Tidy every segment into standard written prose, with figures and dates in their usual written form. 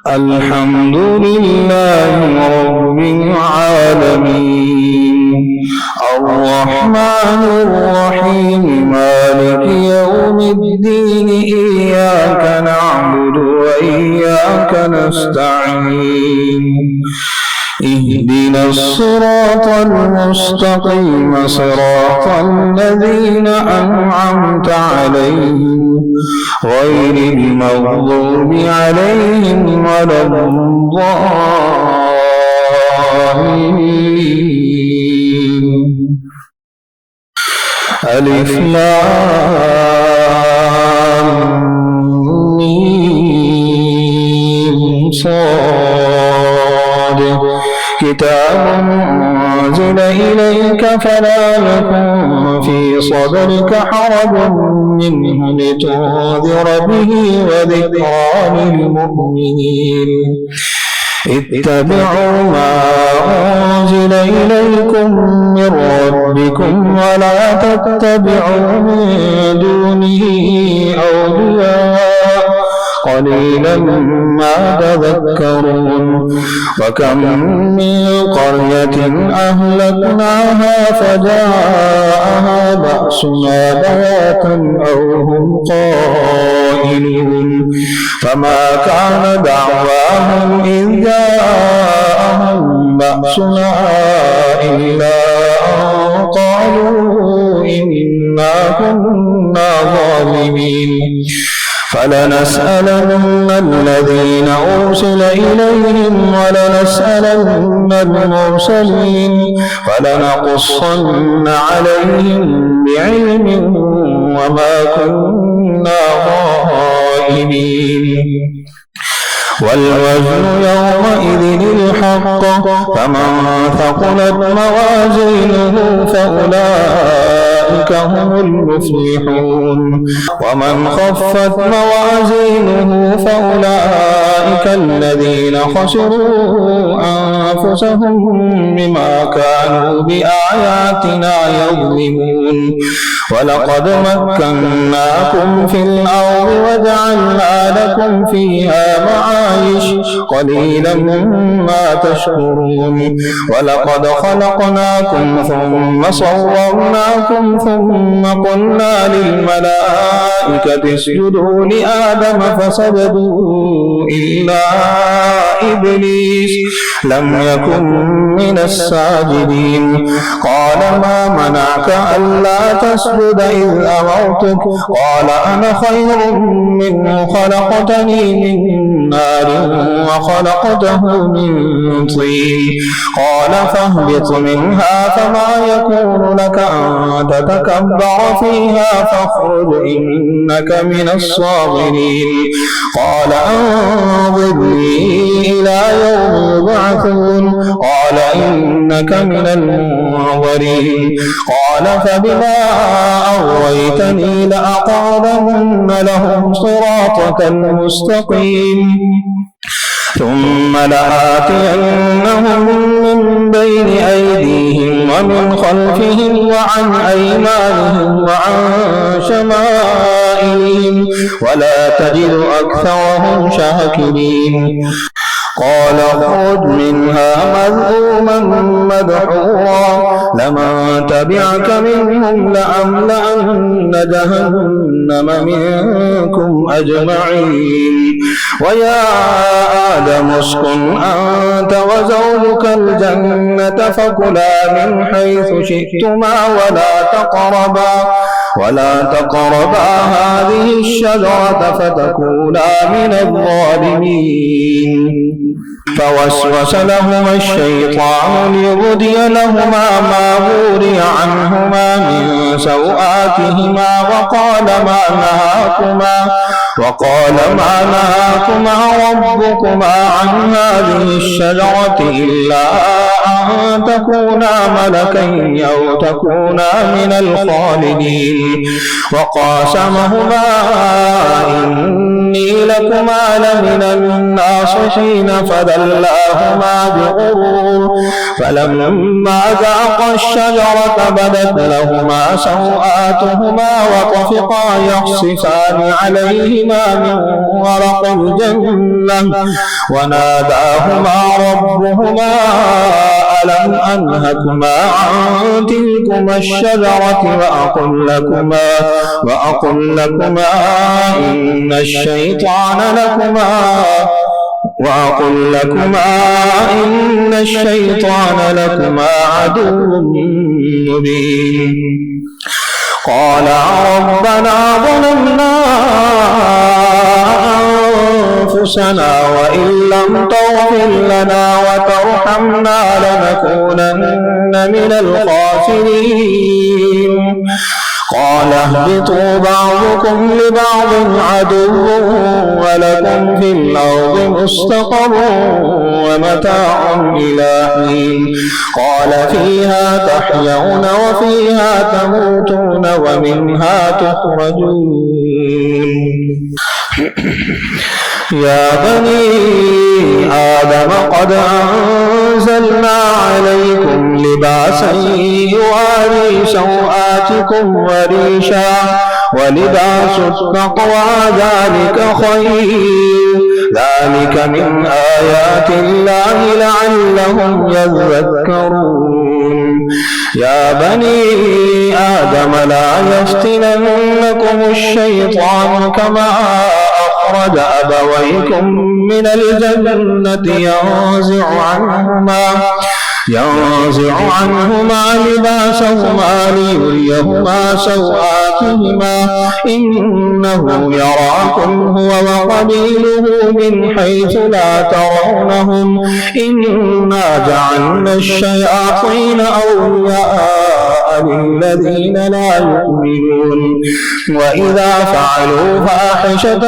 الحمد لله رب العالمين الرحمن الرحيم مالك يوم الدين إياك نعبد وإياك نستعين اهدنا الصراط المستقيم صراط الذين أنعمت عليهم غير المغضوب عليهم ولا الضالين. ألف لام ميم صاد كتاب أنزل إليك فلا يكن في صدرك حرج منه لتنذر به وذكرى للمؤمنين. اتبعوا ما أنزل إليكم من ربكم ولا تتبعوا من دونه أولياء قليلا ما تذكرون. وكم من قرية أهلكناها فجاءها بأسنا بياتا أو هم قائلون فما كان دعواهم إذ جاءهم بأسنا إلا أن قالوا إنا كنا ظالمين. فلنسألن الذين أرسل إليهم ولنسألن المرسلين فلنقصن عليهم بعلم وما كنا غائبين. والوزن يومئذ الحق فمن ثقلت موازينه فأولئك هم المفلحون ومن خفت موازينه فأولئك الذين خسروا أنفسهم بما كانوا بآياتنا يظلمون. ولقد مكناكم في الأرض وجعلنا لكم فيها معايش قليلا ما تشكرون. ولقد خلقناكم ثم صورناكم ثم قلنا للملائكة اسجدوا لآدم فسجدوا إلا إبليس لم يكن من الساجدين. قال ما منعك ألا تسجد إذ أمرتك قال أنا خير منه خلقتني من نار وخلقته من طين. قال فاهبط منها فما يكون لك أن تتكبر فيها فاخرج إنك من الصاغرين. قال أنظرني إلى يوم يبعثون قال إنك من المنظرين. قال فبما أغويتني لأقعدن لهم صراطك المستقيم ثم لآتينهم من بين أيديهم ومن خلفهم وعن أيمانهم وعن شمائلهم ولا تجد أكثرهم شاكرين. قال اخرج منها مذءوما مدحورا لمن تبعك منهم لأملأن جهنم منكم أجمعين. ويا آدم اسكن أنت وزوجك الجنة فكلا من حيث شئتما ولا تقربا هذه الشجرة فتكونا من الظالمين. فوسوس لهما الشيطان ليبدي لهما ما وري عنهما من سوآتهما وقال ما نهاكما ربكما عن هذه الشجرة إلا أن تكونا ملكين أو تكونا من الخالدين. وقاسمهما إني لكما لمن الناصحين فدلاهما بغرور فلما ذاقا الشجرة بدت لهما سوآتهما وطفقا يخصفان عليهما من ورق الجنة وناداهما ربهما ألم أنهكما عن تلكما الشجرة وأقل لكما إن الشيطان لكما عدو مبين قالا ربنا ظلمنا أنفسنا وإن لم تغفر لنا وترحمنا لنكونن من الخاسرين قال اهبطوا بعضكم لبعض عدو ولكم في الأرض مستقر ومتاع إلى حين قال فيها تحيون وفيها تموتون ومنها تخرجون يا بني آدم قد أنزلنا عليكم لباسا يواري سوآتكم وريشا ولباس التقوى ذلك خير ذلك من آيات الله لعلهم يذكرون يا بني آدم لا يفتننكم الشيطان كما أخرج أبويكم من الجنة ينزع عنهما لباسهما ليريهما سوآتهما إنه يراكم هو وقبيله من حيث لا ترونهم إنا جعلنا الشياطين أولياء للذين لا يؤمنون وإذا فعلوا فاحشة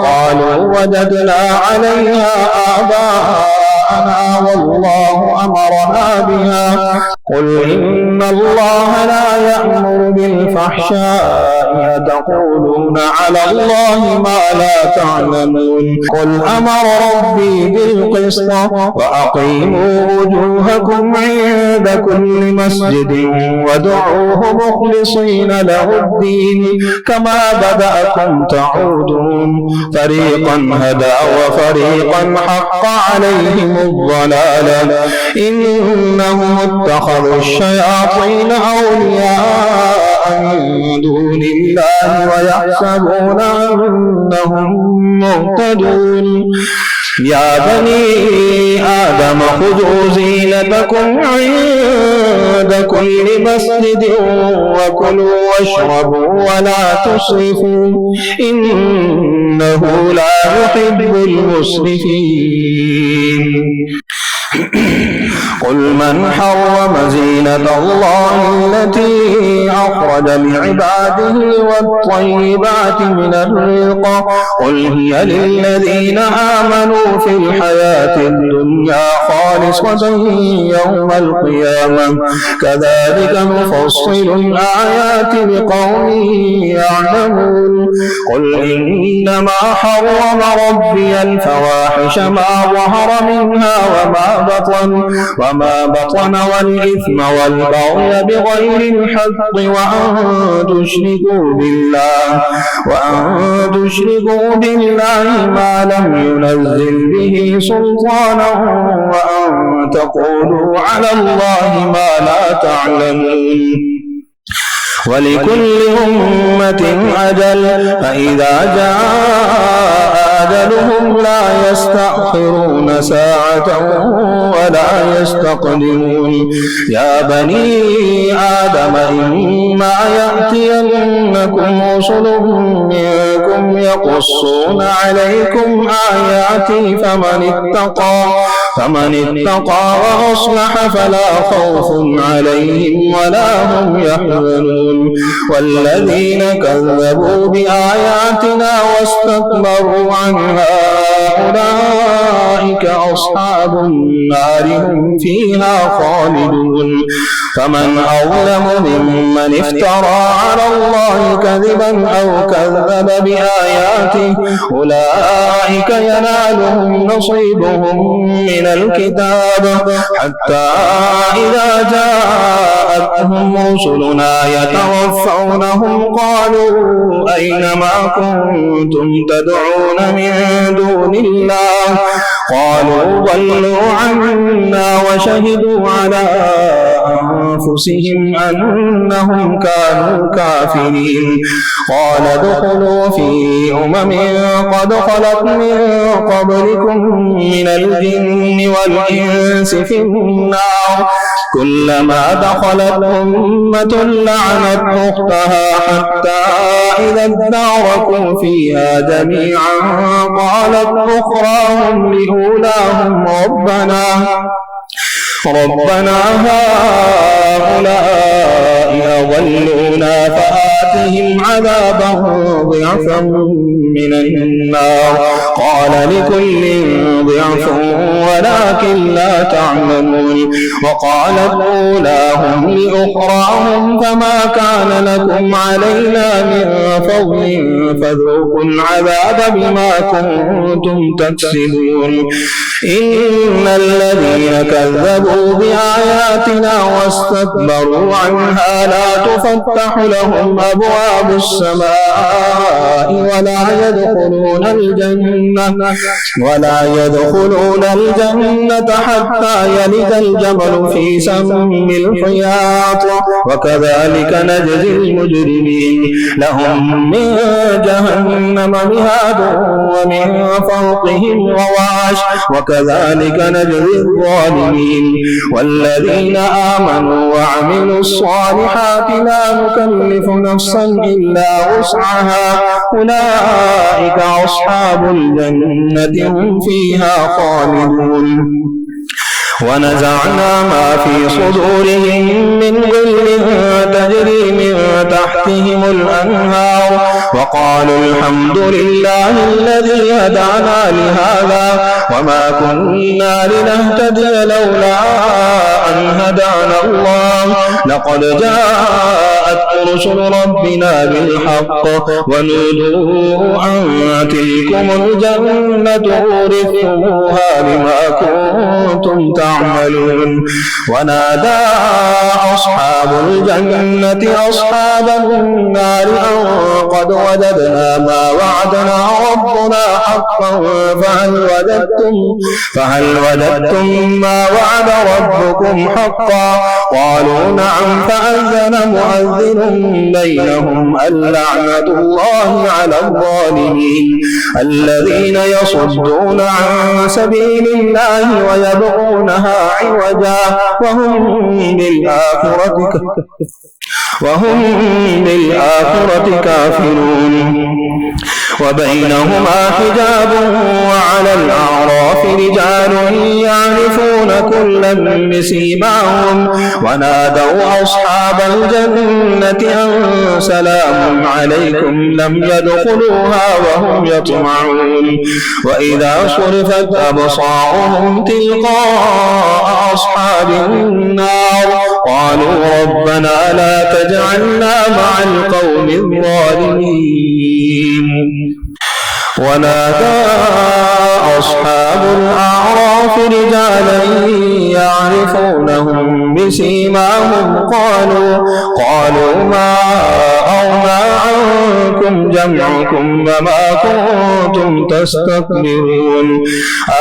قالوا وجدنا عليها آباءنا والله أمرنا بها قل إن الله لا يأمر بالفحشاء أتقولون على الله ما لا تعلمون قل أمر ربي بالقسط وأقيموا وجوهكم عند كل مسجد وادعوه مخلصين له الدين كما بدأكم تعودون فريقا هدى وفريقا حق عليهم الضلالة إنهم اتخذوا الشياطين أولياء من دون الله ويحسبون أنهم مهتدون يا بني آدم خذوا زينتكم عند كل مسجد وكلوا واشربوا ولا تسرفوا إنه لا يحب المسرفين قل من حرم زينة الله التي أخرج لعباده والطيبات من الرزق قل هي للذين آمنوا في الحياة الدنيا خالصة يوم القيامة كذلك نفصل الآيات لقوم يعلمون قل إنما حرم ربي الفواحش ما ظهر منها وما بطن والإثم والبغي بغير الحق وأن تشركوا بالله ما لم ينزل به سلطانا وأن تقولوا على الله ما لا تعلمون ولكل أمة أجل فإذا جاء أجلهم لا يستأخرون ساعة ولا يستقدمون يا بني آدم إما يأتينكم رسل منكم يقصون عليكم آياتي فمن اتقى وأصلح فلا خوف عليهم ولا هم يحزنون والذين كذبوا بآياتنا واستكبروا عنها أولئك أصحاب النار هم فيها خالدون فمن أظلم ممن افترى على الله كذبا أو كذب بآياته أولئك ينالهم نصيبهم من الكتاب حتى إذا جاءتهم رسلنا يتوفونهم قالوا أين ما كنتم تدعون من دون الله قالوا ضلوا عنا وشهدوا على أنفسهم أنهم كانوا كافرين قال ادخلوا في قد خلت من قبلكم من الجن والإنس في النار كلما دخلت أمة لعنت أختها حتى إذا اداركوا فيها جميعا قالت أخراهم لأولاهم ربنا هؤلاء أضلونا فآتهم عذابا ضعفا من النار قال لكل ضعف ولكن لا تعلمون وقالت أولاهم لأخراهم فما كان لكم علينا من فضل فذوقوا العذاب بما كنتم تكسبون إن الذين كذبوا بآياتنا واستكبروا عنها لا تفتح لهم أبواب السماء ولا يدخلون الجنة حتى يلج الجمل في سم الخياط وكذلك نجزي المجرمين لهم من جهنم مهاد ومن فوقهم غواش وكذلك نجزي الظالمين والذين آمنوا وعملوا الصالحات لا نكلف نفسا إلا وسعها أولئك أصحاب الجنة هم فيها خالدون ونزعنا ما في صدورهم من غل تجري من تحتهم الأنهار وقالوا الحمد لله الذي هدانا لهذا وما كنا لنهتدي لولا أن هدانا الله لقد جاءت رسل ربنا بالحق ونودوا أن تلكم الجنة أورثتموها بما كنتم تعملون ونادى أصحاب الجنة أصحاب النار أن قد وجدنا ما وعدنا ربنا حقا فهل وجدتم ما وعد ربكم حقا قالوا نعم فأذن مؤذن بينهم اللعنة الله على الظالمين الذين يصدون عن سبيل الله ويبغونها عوجا وهم بالآخرة كافرون وبينهما حجاب وعلى الأعراف رجال يعرفون كلا بسيماهم ونادوا أصحاب الجنة أن سلام عليكم لم يدخلوها وهم يطمعون وإذا صرفت أبصارهم تلقاء أصحاب النار قالوا ربنا لا تجعلنا مع القوم الظالمين ونادى أصحاب الأعراف رجالا يعرفونهم بسيماهم قالوا ما أغنى عنكم جمعكم وما كنتم تستكبرون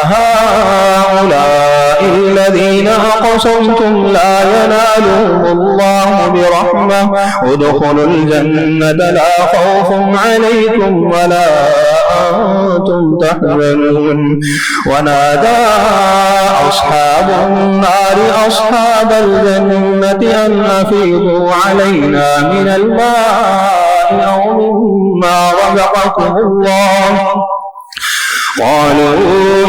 أهؤلاء الذين أقسمتم لا ينالهم الله برحمة ادخلوا الجنة لا خوف عليكم ولا أنتم تحزنون ونادى أصحاب النار أصحاب الجنة أن أفيضوا علينا من الماء أو مما رزقكم الله قالوا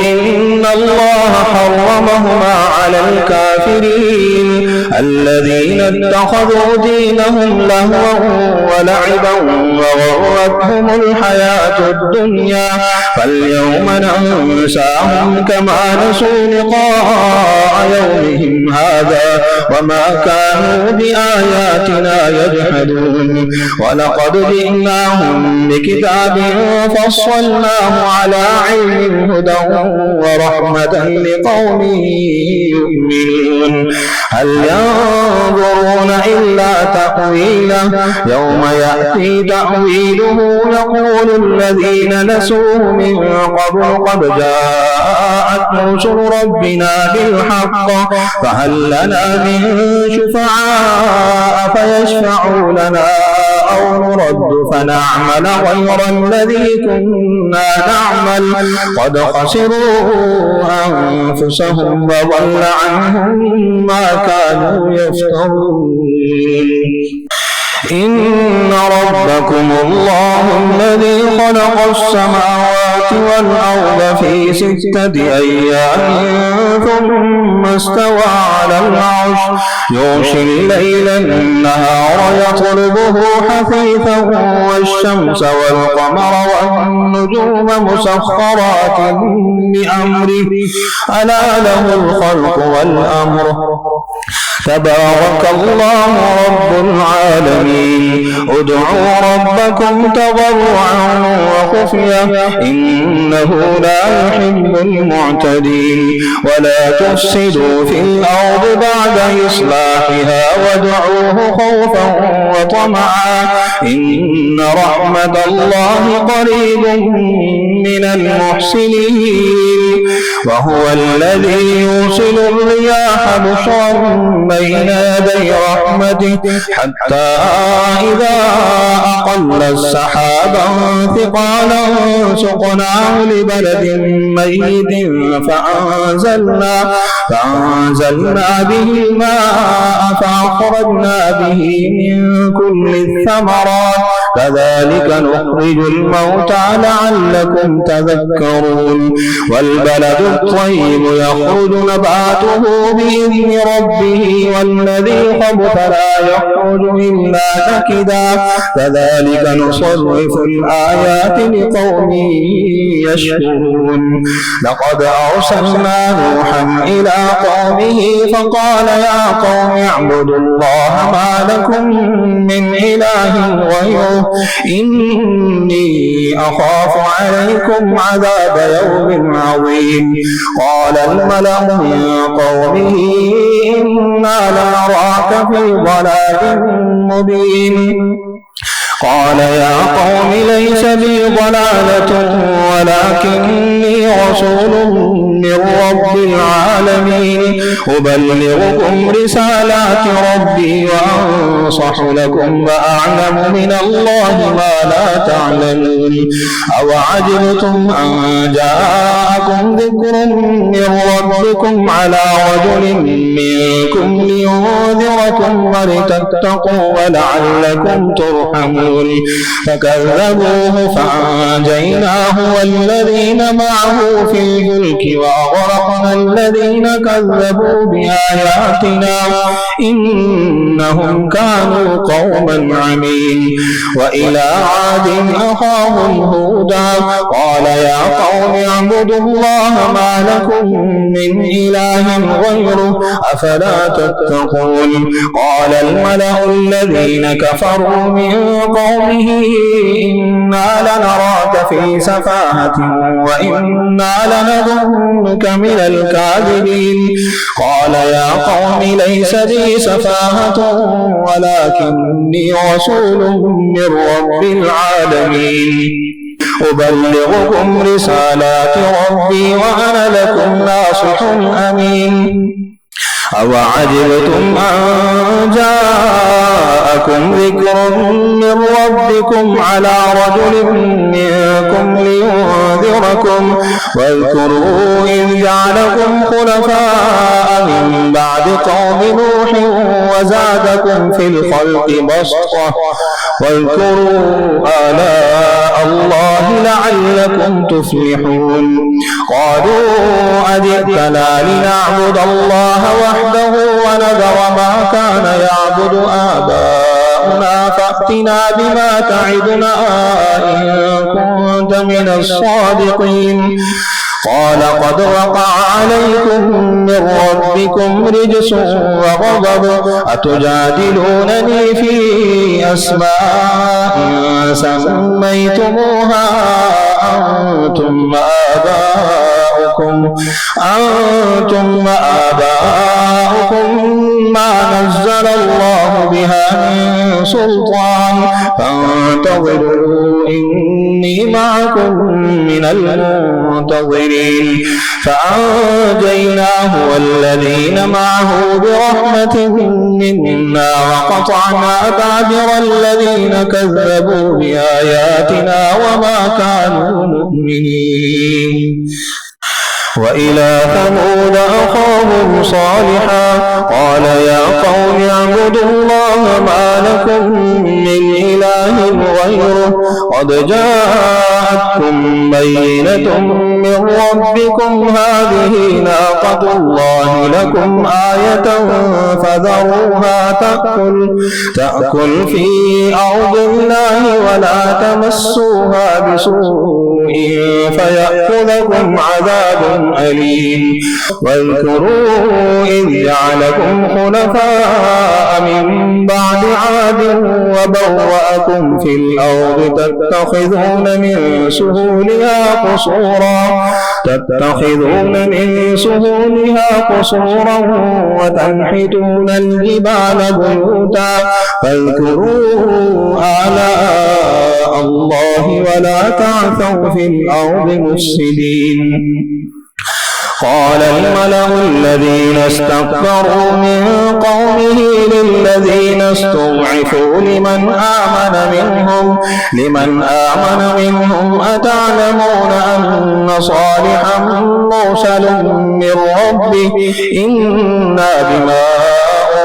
إن الله حرمهما على الكافرين الذين اتخذوا دينهم لهوا ولعبا وغرتهم الحياة الدنيا فاليوم ننساهم كما نسوا لقاء يومهم هذا وما كانوا بآياتنا يجحدون ولقد جئناهم بكتاب فصلناه على علم هدى ورحمة لقوم يؤمنون هل ينظرون إلا تأويله يوم يأتي تأويله يقول الذين نسوه من قبل قد جاءت رسل ربنا بالحق فهل لنا من شفعاء فيشفعوا لنا أو نرد فنعمل غير الذي كنا نعمل قد خسروا أنفسهم وضل عنهم ما كانوا يفترون إن ربكم الله الذي خلق السماوات والأرض في 6 أيام ثم استوى على العرش يغشي الليل النهار يطلبه حثيثا والشمس والقمر والنجوم مسخرات بأمره ألا له الخلق والأمر تبارك الله رب العالمين ادعوا ربكم تضرعا وخفية إنه لا يحب المعتدين ولا تفسدوا في الأرض بعد إصلاحها وادعوه خوفا وطمعا إن رحمة الله قريب من المحسنين وهو الذي يرسل الرياح بشرا بين يدي رحمته حتى إذا أقل السحابا ثقالا سقناه لبلد ميت فأنزلنا به الماء فأخرجنا به من كل الثمرات كذلك نخرج الموتى لعلكم تذكرون والبلد الطيب يخرج نباته بإذن ربه والذي خبث لا يخرج إلا نكدا كذلك نصرف الآيات لقوم يشكرون لقد أرسلنا نوحا إلى قومه فقال يا قوم اعبدوا الله ما لكم من إله غيره إني أخاف عليكم عذاب يوم عظيم قال الملأ من قومه إنا لنراك في ضلال مبين قال يا قوم ليس بي ضلالة ولكني رسول من رب العالمين أبلغكم رسالات ربي وأنصح لكم وأعلم من الله ما لا تعلمون أوعجبتم أن جاءكم ذكر من ربكم على رجل منكم لينذركم ولتتقوا ولعلكم ترحمون فكذبوه فأنجيناه والذين معه في الفلك وأغرقنا الذين كذبوا بآياتنا إنهم كانوا قوما عمين وإلى عاد أخاهم هودا قال يا قوم اعبدوا الله ما لكم من إله غيره أفلا تتقون قال الملأ الذين كفروا من قومه إنا لنراك في سفاهة وإنا لنظنك من الكاذبين قال يا قوم ليس بي سفاهة ولكني رسول من رب العالمين أبلغكم رسالات ربي وأنا لكم ناصح أمين أوعجبتم أن جاءكم ذكر من ربكم على رجل منكم لينذركم واذكروا إذ جعلكم خلفاء من بعد قوم نوح وزادكم في الخلق بسطة واذكروا آلاء الله لعلكم تفلحون قالوا أجئتنا لنعبد الله وحده ونذر ما كان يعبد آباؤنا فأتنا بما تعدنا إن كنت من الصادقين قال قد وقع عليكم من ربكم رجس وغضب أتجادلونني في أسماء سميتموها أنتم وآباؤكم ما نزل الله بها من سلطان فانتظروا إني معكم من المنتظرين فأنجيناه والذين معه برحمة منا وقطعنا دابر الذين كذبوا بآياتنا وما كانوا مؤمنين وإلى ثمود أخاهم صالحا قال يا قوم اعبدوا الله ما لكم من إله غيره قد جاءتكم بينة من ربكم هذه ناقة الله لكم آية فذروها تأكل في أرض الله ولا تمسوها بسوء فيأخذكم عذاب أليم واذكروا إذ جعلكم خلفاء من بعد عاد وبوأكم في الأرض تتخذون من سهولها قصورا وتنحتون الجبال بيوتا فاذكروا آلاء الله ولا تعثوا في الأرض مفسدين قال الملأ الذين استكبروا من قومه للذين استضعفوا لمن آمن منهم أتعلمون أن صالحا مرسل من ربه إنا بما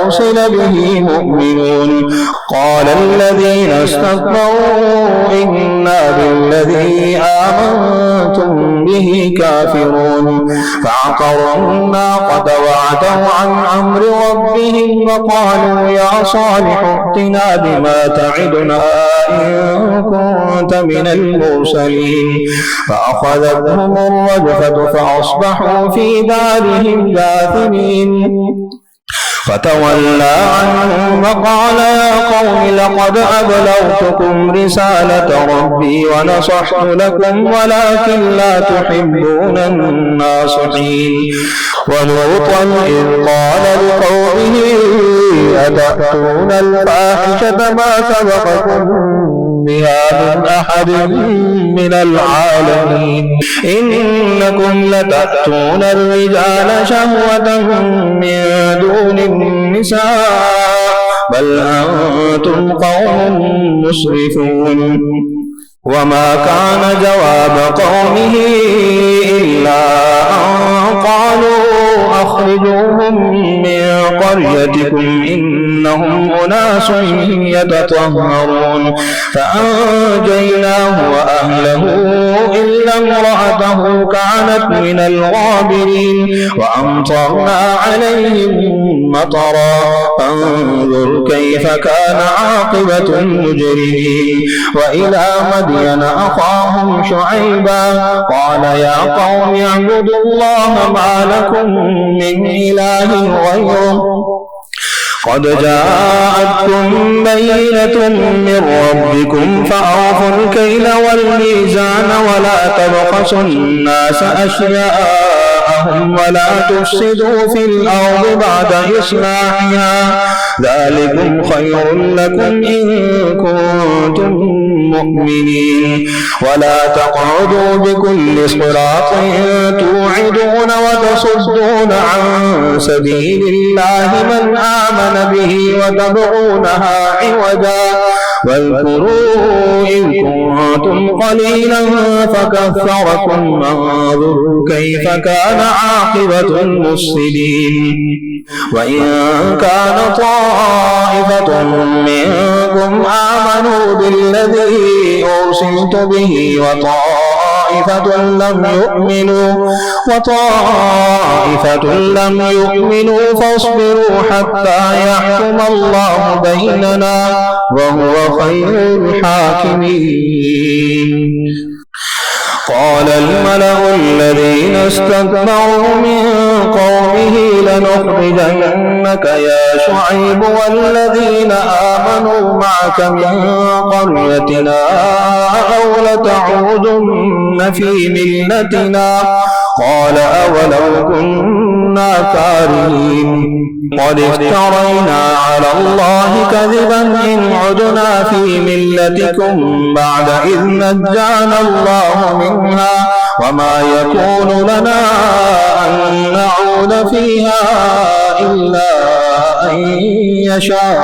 أرسل به مؤمنون قال الذين استكبروا إنا بالذي آمنتم به كافرون فعقروا الناقة وعتوا عن أمر ربهم وقالوا يا صالح ائتنا بما تعدنا إن كنت من المرسلين فأخذتهم الرجفة فأصبحوا في دارهم جاثمين فتولى عنهم وقال يا قوم لقد أبلغتكم رسالة ربي ونصحت لكم ولكن لا تحبون الناصحين ولوطا إذ قال لقومه أتأتون الفاحشة ما سبقكم بها من أحد من العالمين إنكم لتأتون الرجال شهوة من دون النساء بل أنتم قوم مسرفون وما كان جواب قومه إلا أن قالوا أخرجوهم من قريتكم إنهم أناس يتطهرون فأنجيناه وأهله إلا امرأته كانت من الغابرين وأمطرنا عليهم مطرا فانظر كيف كان عاقبة المجرمين وإلى مدين أخاهم شعيبا قال يا قوم اعبدوا الله ما لكم من إله غيره قد جاءتكم بينة من ربكم فأوفوا الكيل والميزان ولا تبخسوا الناس أشياءهم ولا تفسدوا في الأرض بعد إصلاحها ذلكم خير لكم إن كنتم مؤمنين ولا تقعدوا بكل صراط توعدون وتصدون عن سبيل الله من آمن به وتبغونها عوجا واذكروا إذ كنتم قليلا فكثركم وانظروا كيف كان عاقبة المفسدين وإن كان طائفة منكم منكم آمنوا بالذي أرسلت به وطائفة لم يؤمنوا فاصبروا حتى يحكم الله بيننا وهو خير الحاكمين. قال الملأ الذين استكبروا من قومه لنخرجنك يا شعيب والذين آمنوا معك من قريتنا أو لتعودن في ملتنا قال أولو كنا كارهين قد افترينا على الله كذبا إن عدنا في ملتكم بعد إذ نجانا الله منها وما يكون لنا أن نعود فيها إلا أن يشاء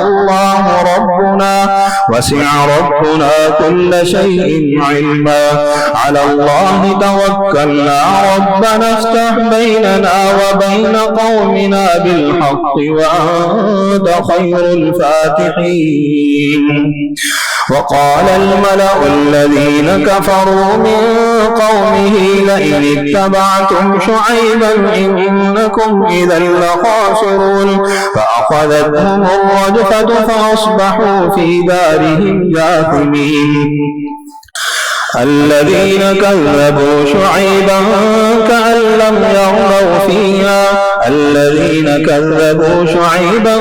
الله ربنا وسع ربنا كل شيء علما على الله توكلنا ربنا افتح بيننا وبين قومنا بالحق وأنت خير الفاتحين. وقال الملأ الذين كفروا من قومه لئن اتبعتم شعيبا إنكم إذا لخاسرون فأخذتهم الرجفة فأصبحوا في دارهم جاثمين. الذين كذبوا شعيبا كأن لم يغنوا فيها الذين كذبوا شعيبا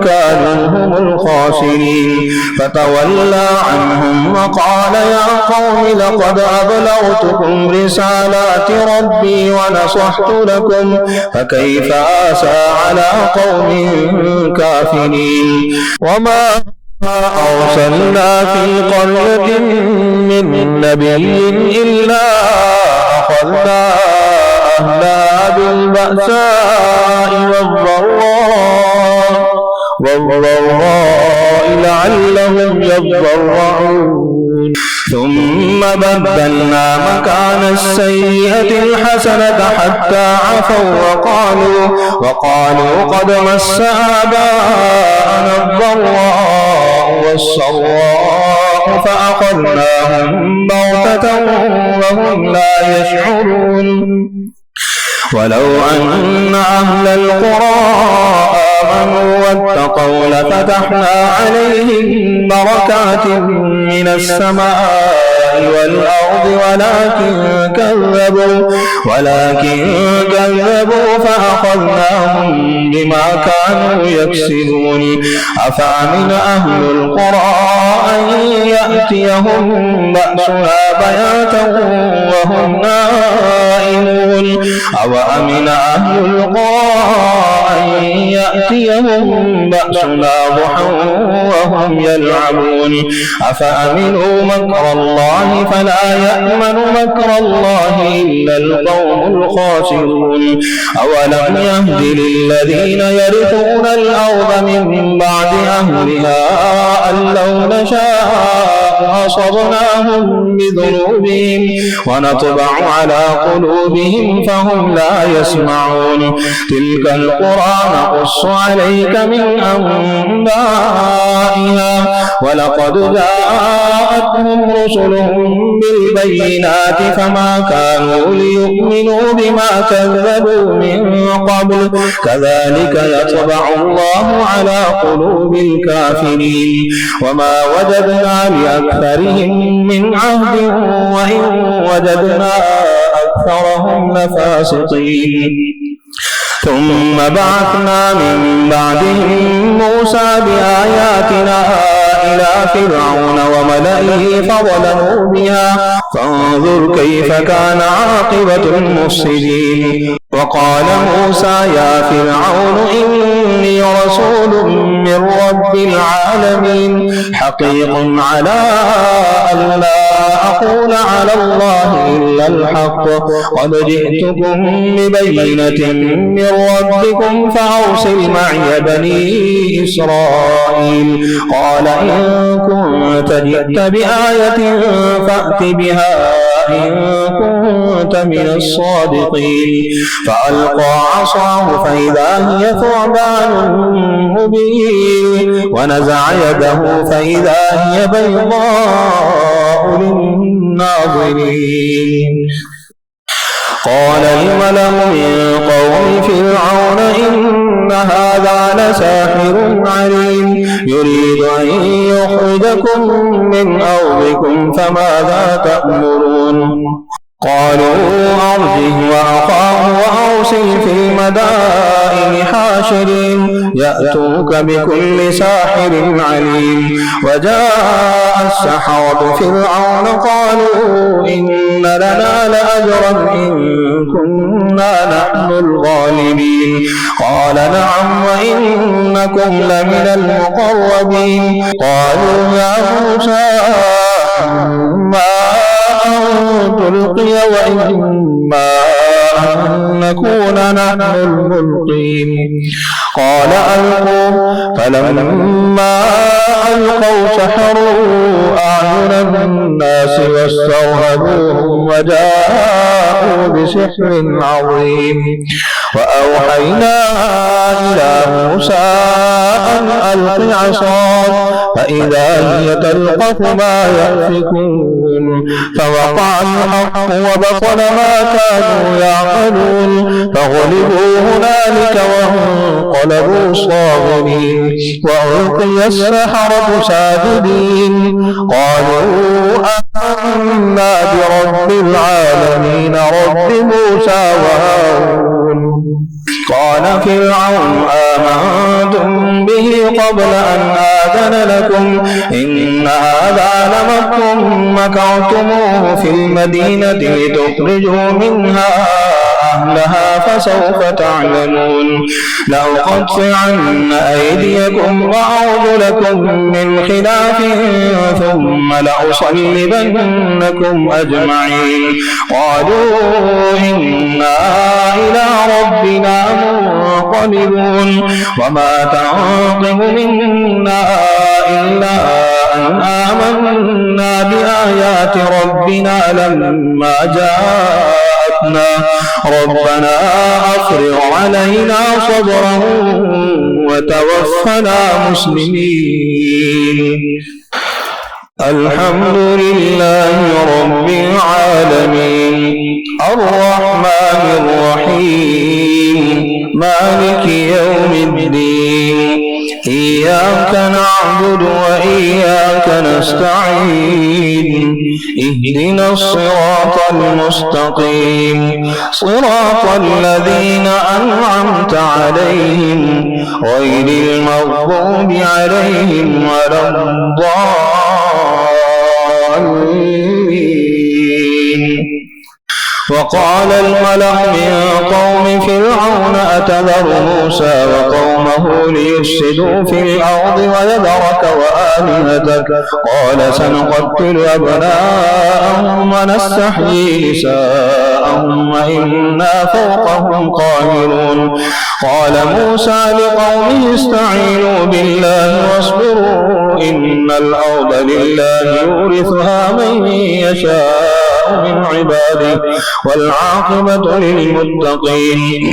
كانوا هم الخاسرين فتولى عنهم وقال يا قوم لقد أبلغتكم رسالات ربي ونصحت لكم فكيف آسى على قوم كافرين. وما أرسلنا في قرية من نبي إلا أخذنا أهلها بالبأساء والضراء لعلهم يضرعون ثم بدلنا مكان السيئة الحسنة حتى عفوا وقالوا قد مس آباءنا الضراء والسراء فأخذناهم بغتة وهم لا يشعرون. ولو أن أهل القرى آمنوا واتقوا لفتحنا عليهم بركات من السماء والأرض ولكن كذبوا فأخذناهم بما كانوا يكسبون. أفأمن أهل القرى أن يأتيهم بأسنا بياتا وهم نائمون أوأمن أهل القرى أن يأتيهم بأسنا ضحى وهم يلعبون. أفأمنوا مكر الله فلا يأمن مكر الله إلا القوم الخاسرون. أولم يهد للذين يرثون الأرض من بعد أهلها أن لو نشاء أصبناهم بذنوبهم ونطبع على قلوبهم فهم لا يسمعون. تلك القرى نقص عليك من أنبائها ولقد جاءتهم رسلهم بالبينات فما كانوا ليؤمنوا بما كذبوا من قبل كذلك يطبع الله على قلوب الكافرين. وما وجدنا لأكثرهم من عهد وإن وجدنا أكثرهم لفاسقين. ثم بعثنا من بعدهم موسى بآياتنا إلى فرعون وملئه فظلموا بها فانظر كيف كان عاقبة المفسدين. وقال موسى يا فرعون إني رسول من رب العالمين حقيق على أن لا أقول على الله إلا الحق قد جئتكم ببينة من ربكم فأرسل معي بني إسرائيل. قال إن كنت جئت بآية فأت بها إن كنت من الصادقين. فألقى عصاه فإذا هي ثعبان مبين ونزع يده فإذا هي بيضاء للناظرين. قال الملأ من قوم فرعون إن هذا لساحر عليم يريد أن يخرجكم من أرضكم فماذا تأمرون؟ قالوا أرجه وأخاه وأرسل في المدائن حاشرين يأتوك بكل ساحر عليم. وجاء السحرة فرعون قالوا إن لنا لأجرا إن كنا نحن الغالبين. قال نعم وإنكم لمن المقربين. قالوا يا موسى إما أن تلقي وإما أن نكون نحن الملقين. قال ألقوا. فلما ألقوا سحروا أعين الناس واسترهبوهم وجاءوا بسحر عظيم. وأوحينا إلى موسى أن ألق عصاك فإذا هي تلقف ما يأفكون. فوقع الحق وبطل ما كانوا يعملون فغلبوا هنالك وانقلبوا صاغرين. وألقي السحرة ساجدين قالوا آمنا برب العالمين رب موسى وهارون. قال فرعون آمنتم به قبل أن آذن لكم إن هذا لمكر مكرتموه في المدينة لتخرجوا منها أهلها فسوف تعلمون. لأقطعن أيديكم وأرجلكم من خلاف ثم لأصلبنكم أجمعين. قالوا إنا إلى ربنا منقلبون. وما تنقم منا إلا أن آمنا بآيات ربنا لما جاءتنا ربنا أفرغ علينا صبرا وتوفنا مسلمين. الحمد لله رب العالمين الرحمن الرحيم مالك يوم الدين إياك نعبد وإياك نستعين اهدنا الصراط المستقيم صراط الذين أنعمت عليهم غير المغضوب عليهم ولا الضالين. وقال الملأ من قوم فرعون أتذر موسى وقومه ليفسدوا في الأرض ويذرك وآلهتك قال سنقتل أبناءهم ونستحيي نساءهم وإنا فوقهم قاهرون. قال موسى لقومه استعينوا بالله واصبروا إن الأرض لله يورثها من يشاء من عباده والعاقبة للمتقين.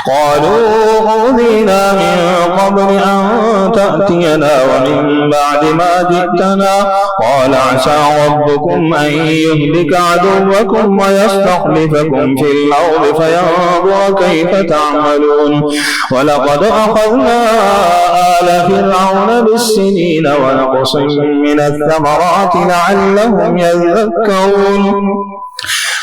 قالوا أوذينا من قبل أن تأتينا ومن بعد ما جئتنا قال عسى ربكم أن يهلك عدوكم ويستخلفكم في الأرض فينظر كيف تعملون. ولقد أخذنا آل فرعون بالسنين ونقص من الثمرات لعلهم يذكرون.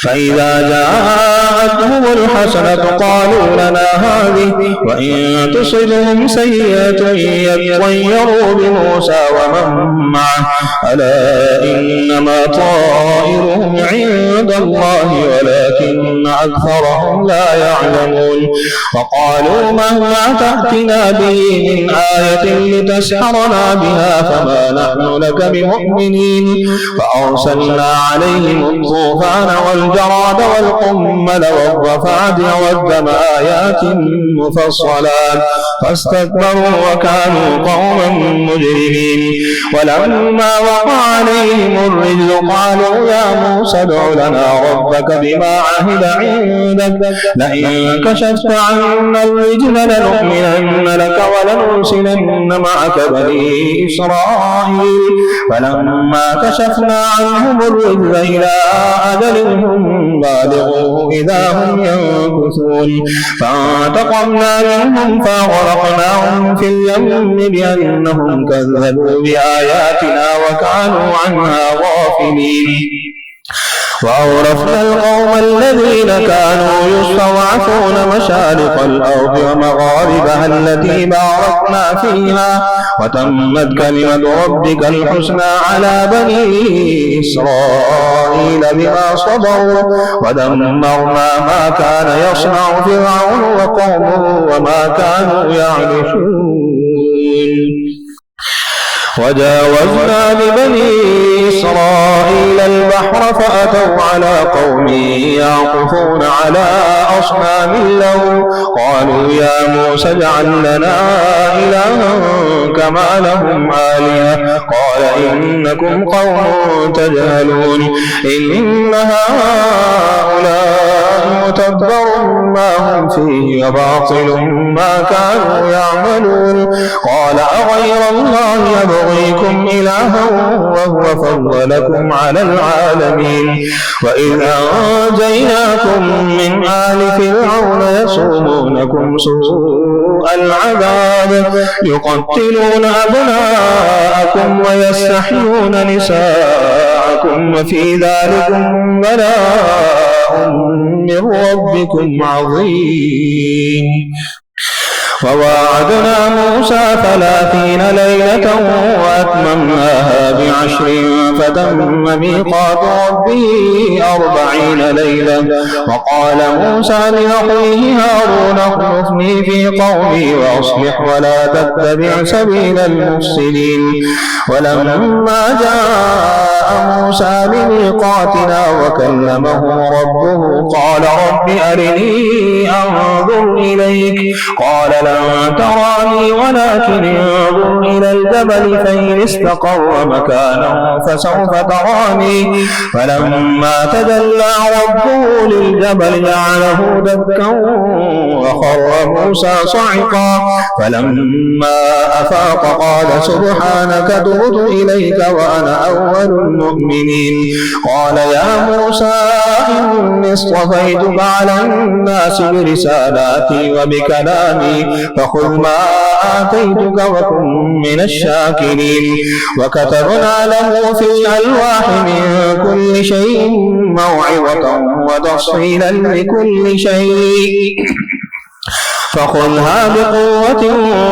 فإذا جاءتهم الحسنة قالوا لنا هذه وإن تصبهم سيئة يطيروا بموسى ومن معه ألا إنما طائرهم عند الله ولكن أكثرهم لا يعلمون. وقالوا مهما تأتنا به من آية لتسحرنا بها فما نحن لك بمؤمنين. فأرسلنا عليهم الطوفان والجراد والجراد والقمل والضفادع والدم آيات مفصلات فاستكبروا وكانوا قوما مجرمين. ولما وقع عليهم الرجز قالوا يا موسى ادع لنا ربك بما عهد عندك لئن كشفت عنا الرجز لنؤمنن لك ولنرسلن معك بني إسرائيل. فلما كشفنا عنهم الرجز إلى أجل هم بالغوه إذا هم ينكثون فانتقمنا منهم فأغرقناهم في اليم بأنهم كذبوا بآياتنا وكانوا عنها غافلين. وأورثنا القوم الذين كانوا يستضعفون مشارق الأرض ومغاربها التي باركنا فيها وتمت كلمة ربك الحسنى على بني إسرائيل بما صبروا ودمرنا ما كان يصنع فرعون وقومه وما كانوا يعرشون. وجاوزنا ببني إسرائيل البحر فأتوا على قوم يعكفون على أصنام لهم قالوا يا موسى اجعل لنا إلها كما لهم آلهة قال إنكم قوم تجهلون إن هؤلاء متبر ما هم فيه وباطل ما كانوا يعملون. قال أغير الله يبغيكم إلها وهو فضلكم على العالمين. وإذ أنجيناكم من آل فرعون يصومونكم سوء العذاب يقتلون أبناءكم ويستحيون نساءكم وفي ذلكم بلاء من ربكم عظيم. وواعدنا موسى 30 ليلة وأتممناها ب10 فتم ميقات ربه 40 ليلة. وقال موسى لأخيه هارون اخلفني في قومي وأصلح ولا تتبع سبيل المفسدين. ولما جاء موسى لميقاتنا وكلمه ربه قال رب أرني أنظر إليك قال لن تراني ولكن انظر إلى الجبل فإن استقر مكانه فسوف تراني. فلما تجلى ربه للجبل جعله دكا وخر موسى صعقا. فلما أفاق قال سبحانك تبت إليك وأنا أول المؤمنين. قال يا موسى إني اصطفيتك على الناس برسالاتي وبكلامي فخذ ما آتيتك وكن من الشاكرين. وكتبنا له في الألواح من كل شيء موعظة وتفصيلا لكل شيء فخذها بقوة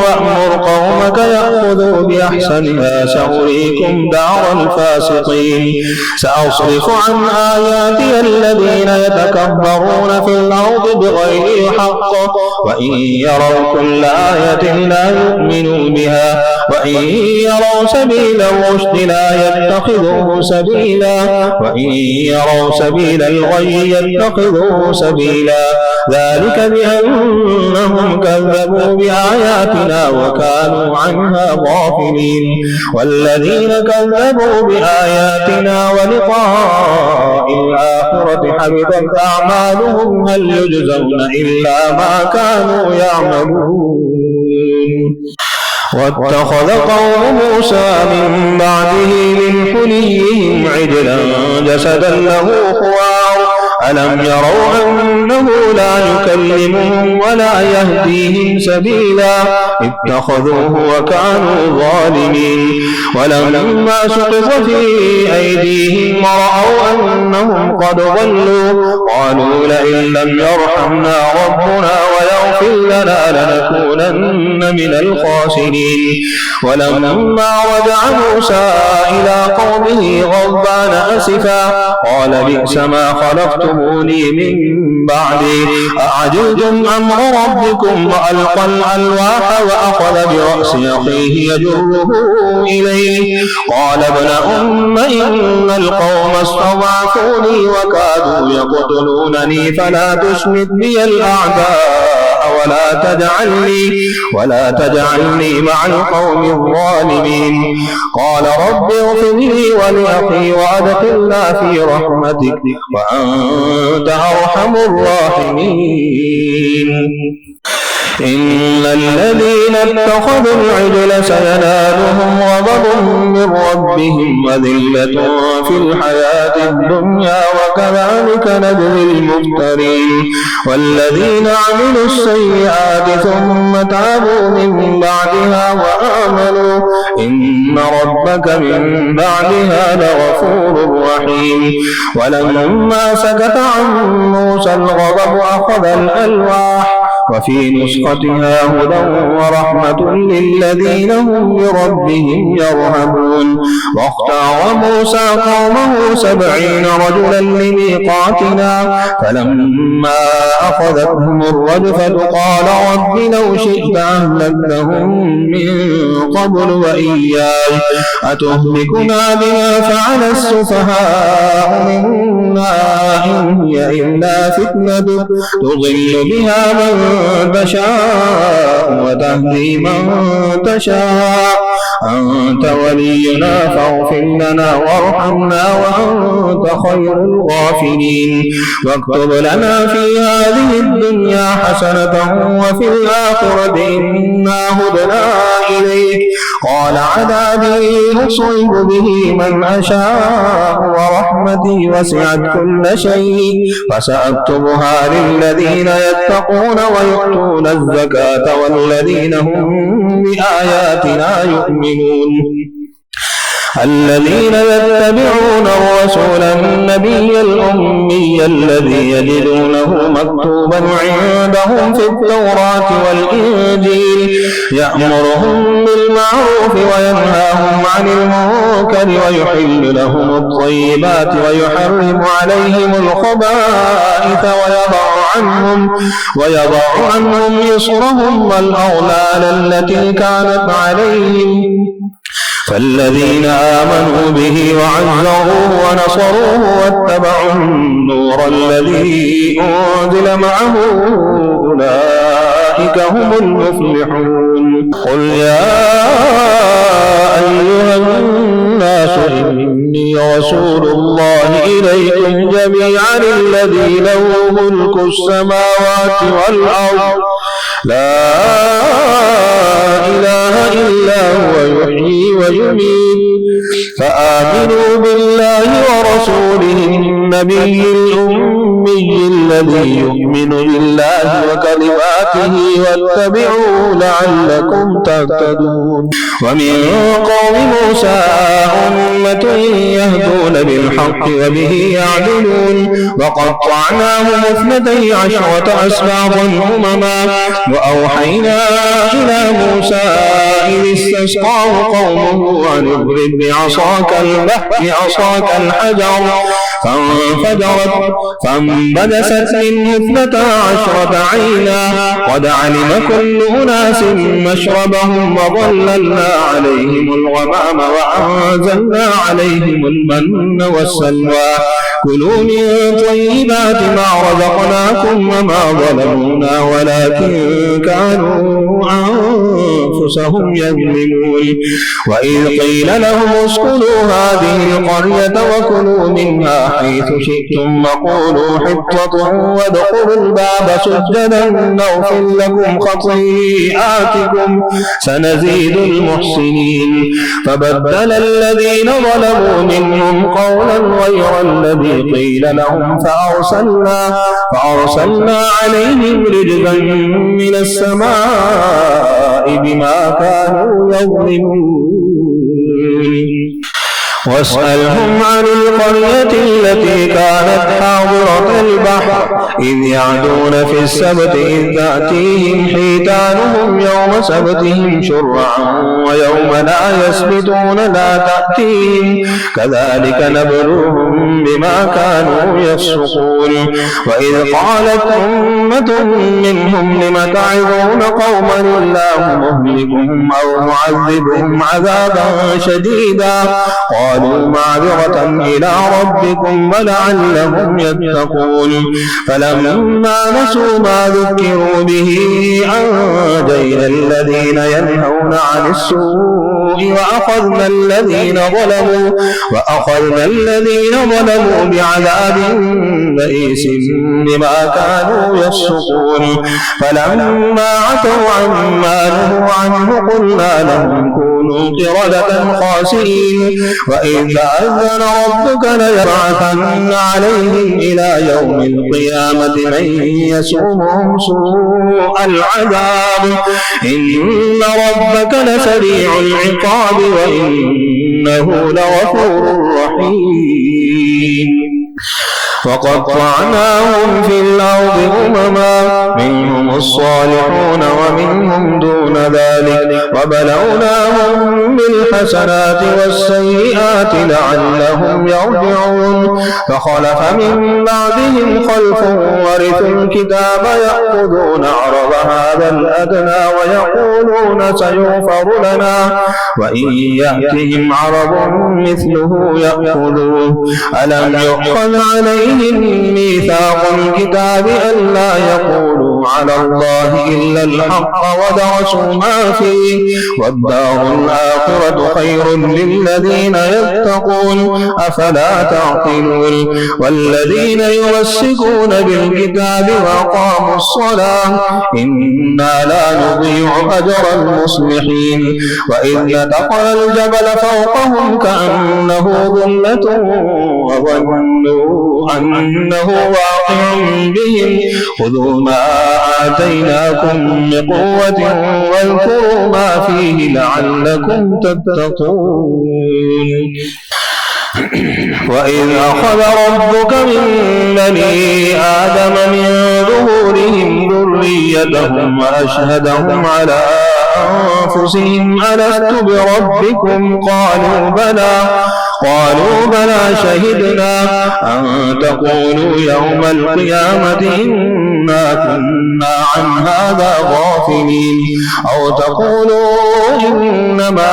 وأمر قومك يأخذوا بأحسنها سأريكم دار الفاسقين. سأصرف عن آياتي الذين يتكبرون في الأرض بغير الحق وإن يروا كل آية لا يؤمنوا بها وإن يروا سبيل الرشد لا يتخذوه سبيلا وإن يروا سبيل الغي يتخذوه سبيلا. ذلك بأنهم كذبوا بآياتنا وكانوا عنها غافلين. والذين كذبوا بآياتنا ولقاء الآخرة حبطت أعمالهم هل يجزون إلا ما كانوا يعملون. واتخذ قوم موسى من بعده من حليهم عجلا جسدا له خوار ألم يروا أنه لا يكلمهم ولا يهديهم سبيلا اتخذوه وكانوا ظالمين. ولما سقط في أيديهم ورأوا أنهم قد ضلوا قالوا لئن لم يرحمنا ربنا ويغفر تغفر لنا لنكونن من الخاسرين. ولما رجع موسى إلى قومه غضبان أسفا قال بئس ما خلفتموني من بعدي أعجلتم أمر ربكم وألقى الألواح وأخذ برأس أخيه يجره إليه قال ابن أم إن القوم استضعفوني وكادوا يقتلونني فلا تشمت بي الأعداء ولا تجعلني مع القوم الظالمين. قال رب اغفر لي ولأخي وأدخلنا في رحمتك وأنت أرحم الراحمين. إن الذين اتخذوا العجل سينالهم غضب من ربهم وذلة في الحياة الدنيا وكذلك نجزي المفترين. والذين عملوا السيئات ثم تابوا من بعدها وآمنوا إن ربك من بعدها لغفور رحيم. ولما سكت عن موسى الغضب أخذ الألواح وفي نسختها هدى ورحمة للذين هم بربهم يرهبون. واختار موسى قومه 70 رجلا لميقاتنا فلما أخذتهم الرجفة قال رب لو شئت أهلكتهم من قبل وإياي أتهلكنا بما فعل السفهاء منا إن هي إلا فتنة تضل بها من تشاء وتهدي من تشاء أنت ولينا فاغفر لنا وارحمنا وأنت خير الغافرين. واكتب لنا في هذه الدنيا حسنة وفي الآخرة إنا هدنا إليك قال عذابي أصيب به من أشاء ورحمتي وسعت كل شيء فسأكتبها للذين يتقون ويؤتون الزكاة والذين هم بآياتنا يؤمنون. الذين يتبعون الرسول النبي الأمي الذي يجدونه مكتوبا عندهم في التوراة والإنجيل يأمرهم بالمعروف وينهاهم عن المنكر ويحل لهم الطيبات ويحرم عليهم الخبائث ويضع عنهم إصرهم والأغلال التي كانت عليهم. فالذين آمنوا به وعزروه ونصروه واتبعوا النور الذي أنزل معه أولئك هم المفلحون. قل يا أيها الناس إني رسول الله إليكم جميعا الذي له ملك السماوات والأرض لا إله إلا هو يحيي ويميت فآمنوا بالله ورسوله النبي الأمي الذي يؤمن بالله وكلماته واتبعوا لعلكم تهتدون. ومن قوم موسى أمة يهدون بالحق وبه يعدلون وقطعناهم 12 أسباطا أمما وأوحينا إلى موسى إذ استسقاه قومه أن اضرب بعصاك الحجر فانبجست منه 12 عينا قد علم كل أناس مشربهم وظللنا عليهم الغمام وأنزلنا عليهم المن والسلوى كلوا من طيبات ما رزقناكم وما ظلمونا ولكن كانوا أنفسهم يظلمون. وإذ قيل لهم اسكنوا هذه القرية وكلوا منها حيث شئتم وقولوا حطة وادخلوا الباب سجدا نغفر لكم خطيئاتكم سنزيد المحسنين. فبدل الذين ظلموا منهم قولا غير الذي قيل لهم فأرسلنا عليهم رجزا من السماء بما كانوا يظلمون. واسألهم عن القرية التي كانت حاضرة البحر إذ يعدون في السبت إذ تأتيهم حيتانهم يوم سبتهم شرعا ويوم لا يسبتون لا تأتيهم كذلك نبلوهم بما كانوا يفسقون وإذ قالت أمة منهم لم تعظون قوما الله مهلكهم أو معذبهم عذابا شديدا قالوا معذرة إلى ربكم ولعلهم يتقون فلما نسوا ما ذكروا به أنجينا الذين ينهون عن السوء وأخذنا الذين ظلموا بعذاب بئيس بما كانوا يفسقون فلما عتوا عما نهوا عنه قلنا لهم كونوا قردة خاسئين وإذ تأذن ربك ليبعثن عليهم إلى يوم القيامة من يسومهم سوء العذاب إن ربك لسريع العقاب وإنه لغفور رحيم وقطعناهم في الأرض أمما منهم الصالحون ومنهم دون ذلك وبلوناهم بالحسنات والسيئات لعلهم يرجعون فخلف من بعدهم خلف ورثوا الكتاب يأخذون عرض هذا الأدنى ويقولون سيغفر لنا وإن يأتهم عرض مثله يأخذوه ألم يؤخذ عليهم ميثاق الكتاب ألا يقولوا على الله إلا الحق ودرسوا ما فيه والدار الآخرة خير للذين يتقون أفلا تعقلون والذين يمسكون بالكتاب وأقاموا الصلاة إنا لا نضيع أجر المصلحين وإذ نتقنا الجبل فوقهم كأنه ظلة وظنوا أنه واقع بهم خذوا ما آتيناكم بقوة واذكروا ما فيه لعلكم تتقون وإذ أخذ ربك من بني آدم من ظهورهم ذريتهم وأشهدهم على أنفسهم ألست بربكم قالوا بلى شهدنا أن تقولوا يوم القيامة إنا كنا عن هذا غافلين أو تقولوا إنما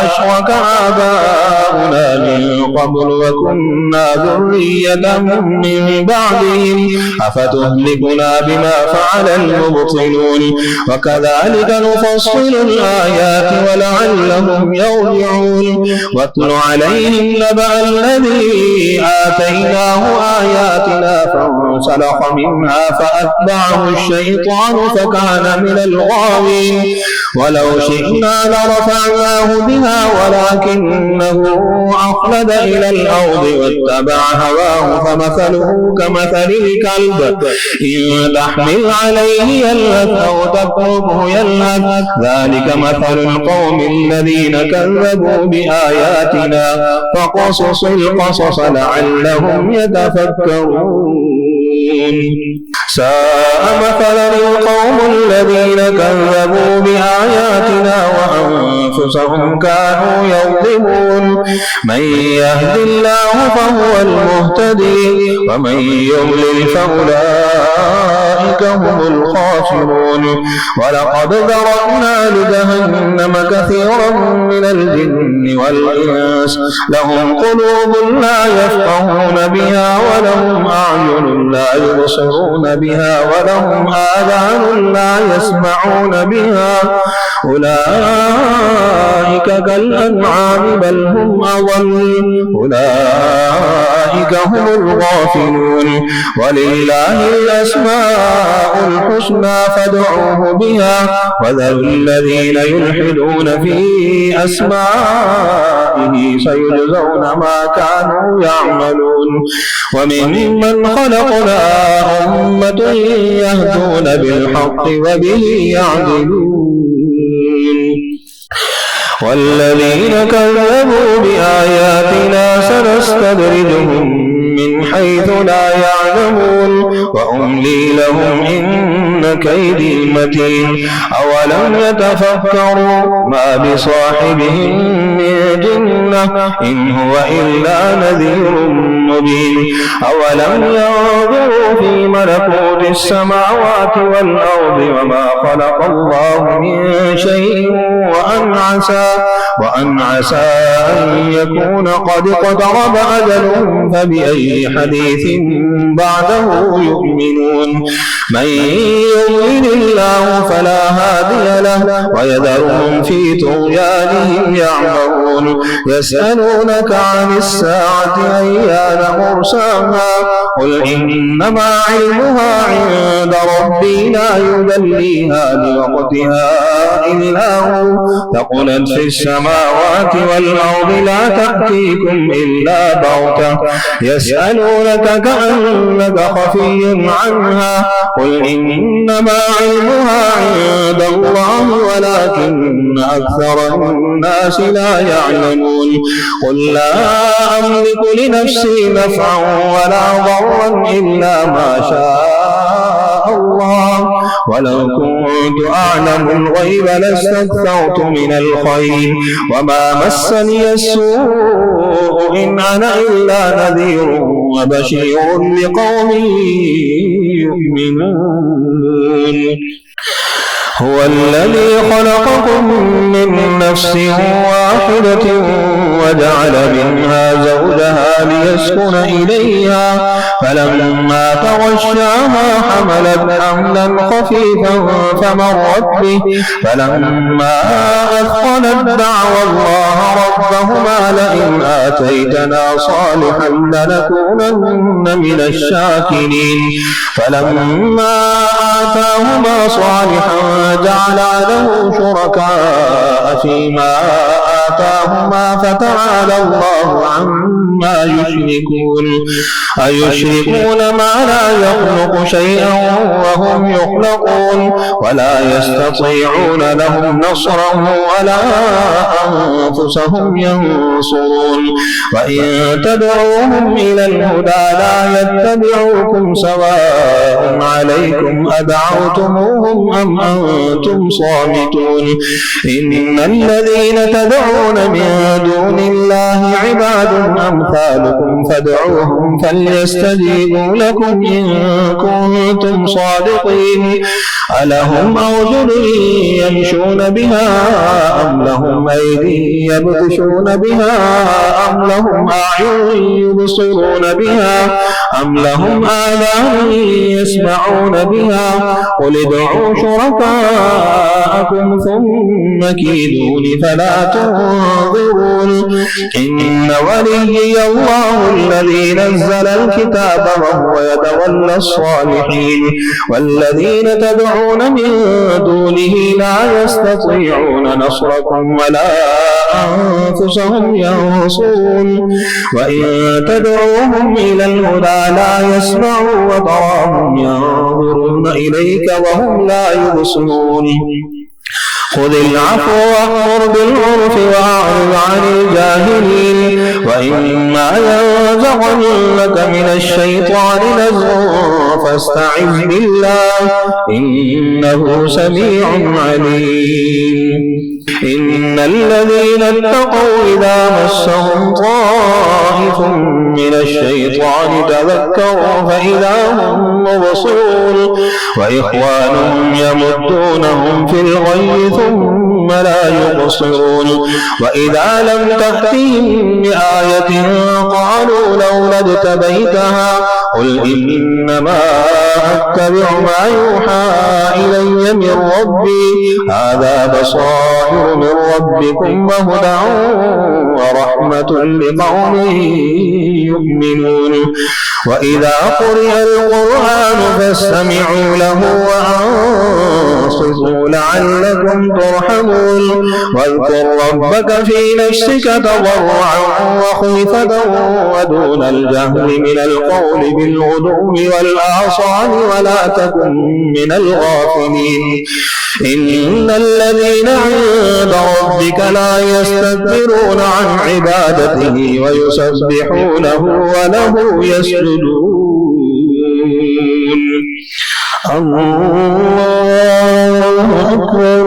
أشرك آباؤنا من قبل وكنا ذرية من بعدهم أفتهلكنا بما فعل المبطلون وكذلك نفصل الآيات ولعلهم يرجعون واتل عليهم نبأ الذي آتيناه آياتنا فانسلخ منها فأتبعه الشيطان فكان من الغاوين ولو شئنا لرفعناه بها ولكنه أخلد إلى الأرض واتبع هواه فمثله كمثل الكلب إن تحمل عليه يلهث أو تتركه يلهث ذلك مثل القوم الذين كذبوا بآياتنا فقصص القصص لعلهم يتفكرون ساء مثلا القوم الذين كذبوا بآياتنا وأنفسهم كانوا يظلمون من يهد الله فهو المهتدي ومن يضلل فأولئك هم الخاسرون ولقد ذرأنا لجهنم كثيرا من الجن والإنس لهم قلوب لا يفقهون بها ولهم أعين لا يبصرون بها ولهم آذان لا يسمعون بها أولئك كالأنعام بل هم أضل أولئك هم الغافلون ولله الأسماء الحسنى فادعوه بها وذروا الذين يلحدون في أسمائه سيجزون ما كانوا يعملون وممن خلقنا أمة يهدون بالحق وبه يعدلون والذين كذبوا بآياتنا سنستدرجهم من حيث لا يعلمون وأملي لهم إن كيدي متين أولم يتفكروا ما بصاحبهم من جنة إن هو إلا نذير مبين أولم ينظروا في ملكوت السماوات والأرض وما خلق الله من شيء وأن عسى أن يكون قد اقترب أجلهم فبأي حديث بعده يؤمنون من يضلل الله فلا هادي له ويذرهم في طغيانهم يعمهون يسألونك عن الساعة أيان مرساها قل إنما علمها عند ربي لا يجليها لوقتها إلا هو ثقلت في السماوات والأرض لا تأتيكم إلا بغتة يسألونك كأنك خفي عنها قل إنما علمها عند الله ولكن أكثر الناس لا يعلمون قل لا أملك لنفسي نفعا ولا ضرا إلا ما شاء الله ولو كنت أعلم الغيب لاستكثرت من الخير وما مسني السوء إن أنا إلا نذير وبشير لقوم يؤمنون هو الذي خلقكم من نفس واحدة وجعل منها زوجها ليسكن إليها فلما تغشاها حملت حملا خفيفا فمرت به فلما أثقلت دعوى الله ربهما لئن آتيتنا صالحا لنكونن من الشاكرين فلما آتاهما صالحا جعل له شركاء فيما آتاهما فتعالى الله عما يشركون أيشركون ما لا يخلق شيئا وهم يخلقون ولا يستطيعون لهم نصرا ولا أنفسهم ينصرون وإن تدعوهم إلى الهدى لا يتبعوكم سواء عليكم أدعوتموهم أم أنتم صامتون إن الذين تدعون من دون الله عباد أمثالكم فادعوهم فليستجيبوا لكم إن كنتم صادقين ألهم أرجل يمشون بها أم لهم أيدي يبطشون بها أم لهم أعين يبصرون بها أم لهم آذان يسمعون بها قل ادعوا شركاءكم ثم كيدون فلا تنظرون إن وليي الله الذي نزل الكتاب وهو يتولى الصالحين والذين تدعون من دونه لا يستطيعون نصركم ولا أنفسهم ينصرون وإن تدعوهم إلى الهدى لا يسمعوا وتراهم ينظرون إليك وهم لا يبصرون خذ العفو وأمر بالعرف وأعرض عن الجاهلين وإما ينزغنك من الشيطان نزغ فاستعذ بالله إنه سميع عليم إن الذين اتقوا إذا مسهم طائف من الشيطان تذكروا فإذا هم مبصرون وإخوانهم يمدونهم في الغي ثم لا يبصرون وإذا لم تأتهم بآية قالوا لولا اجتبيتها قل إنما أتبع ما يوحى إلي من ربي هذا بصائر من ربكم وهدى ورحمة لقوم يؤمنون وإذا قرئ القرآن فاستمعوا له وأنصتوا لعلكم ترحمون واذكر ربك في نفسك تضرعا وخيفة ودون الجهر من القول بالغدو والآصال ولا تكن من الغافلين إن الذين عند ربك لا يستكبرون عن عبادته ويسبحونه وله يسجدون الله أكبر